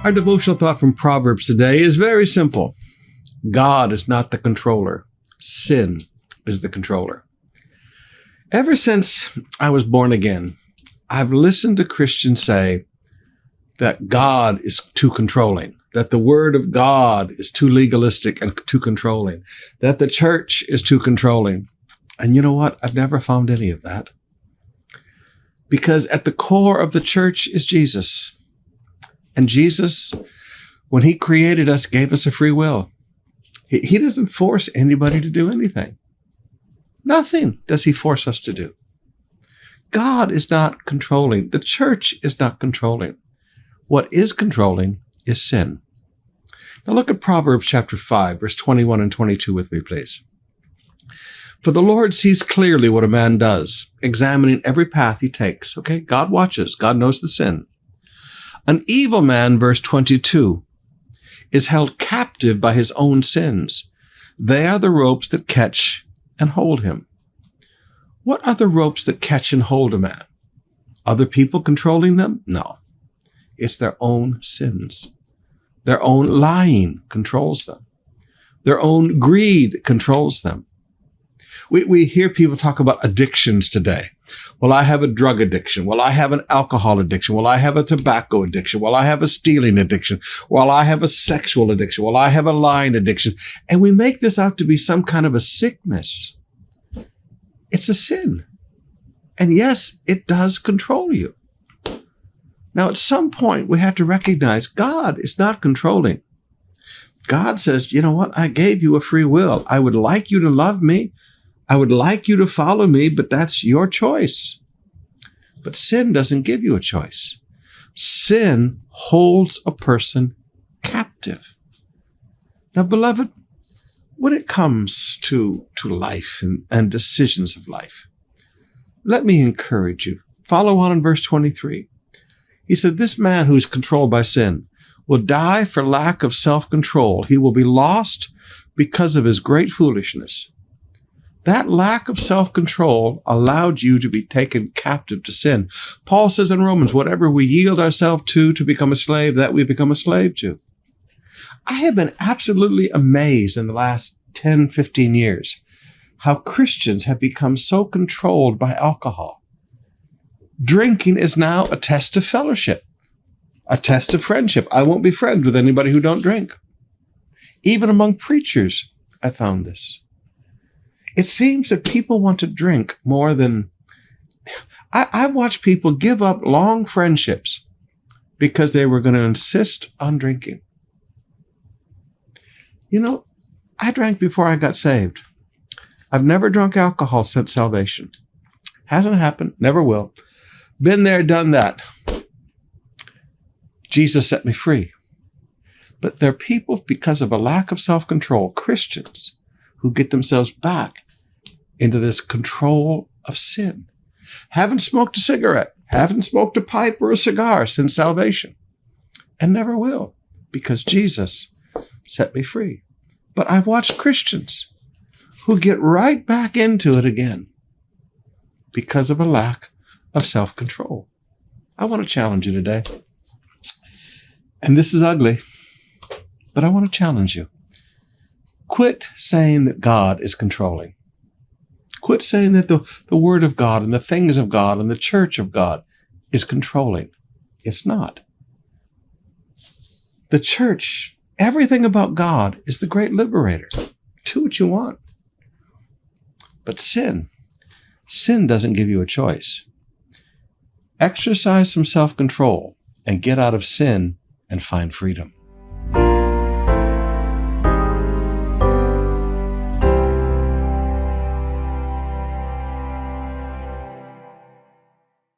Our devotional thought from Proverbs today is very simple. God is not the controller. Sin is the controller. Ever since I was born again, I've listened to Christians say that God is too controlling, that the Word of God is too legalistic and too controlling, that the church is too controlling. And you know what? I've never found any of that. Because at the core of the church is Jesus. And Jesus, when he created us, gave us a free will. He doesn't force anybody to do anything. Nothing does he force us to do. God is not controlling. The church is not controlling. What is controlling is sin. Now look at Proverbs chapter 5, verse 21 and 22 with me, please. For the Lord sees clearly what a man does, examining every path he takes. Okay, God watches. God knows the sin. An evil man, verse 22, is held captive by his own sins. They are the ropes that catch and hold him. What are the ropes that catch and hold a man? Other people controlling them? No. It's their own sins. Their own lying controls them. Their own greed controls them. We hear people talk about addictions today. Well, I have a drug addiction. Well, I have an alcohol addiction. Well, I have a tobacco addiction. Well, I have a stealing addiction. Well, I have a sexual addiction. Well, I have a lying addiction. And we make this out to be some kind of a sickness. It's a sin. And yes, it does control you. Now, at some point, we have to recognize God is not controlling. God says, you know what? I gave you a free will. I would like you to love me. I would like you to follow me, but that's your choice. But sin doesn't give you a choice. Sin holds a person captive. Now, beloved, when it comes to life and decisions of life, let me encourage you. Follow on in verse 23. He said, this man who is controlled by sin will die for lack of self-control. He will be lost because of his great foolishness. That lack of self-control allowed you to be taken captive to sin. Paul says in Romans, whatever we yield ourselves to become a slave, that we become a slave to. I have been absolutely amazed in the last 10, 15 years how Christians have become so controlled by alcohol. Drinking is now a test of fellowship, a test of friendship. I won't be friends with anybody who don't drink. Even among preachers, I found this. It seems that people want to drink more than... I've watched people give up long friendships because they were going to insist on drinking. You know, I drank before I got saved. I've never drunk alcohol since salvation. Hasn't happened, never will. Been there, done that. Jesus set me free. But there are people, because of a lack of self-control, Christians, who get themselves back into this control of sin. Haven't smoked a cigarette, haven't smoked a pipe or a cigar since salvation, and never will, because Jesus set me free. But I've watched Christians who get right back into it again because of a lack of self-control. I want to challenge you today. And this is ugly, but I want to challenge you. Quit saying that God is controlling. Quit saying that the Word of God and the things of God and the church of God is controlling. It's not. The church, everything about God is the great liberator. Do what you want. But sin doesn't give you a choice. Exercise some self-control and get out of sin and find freedom.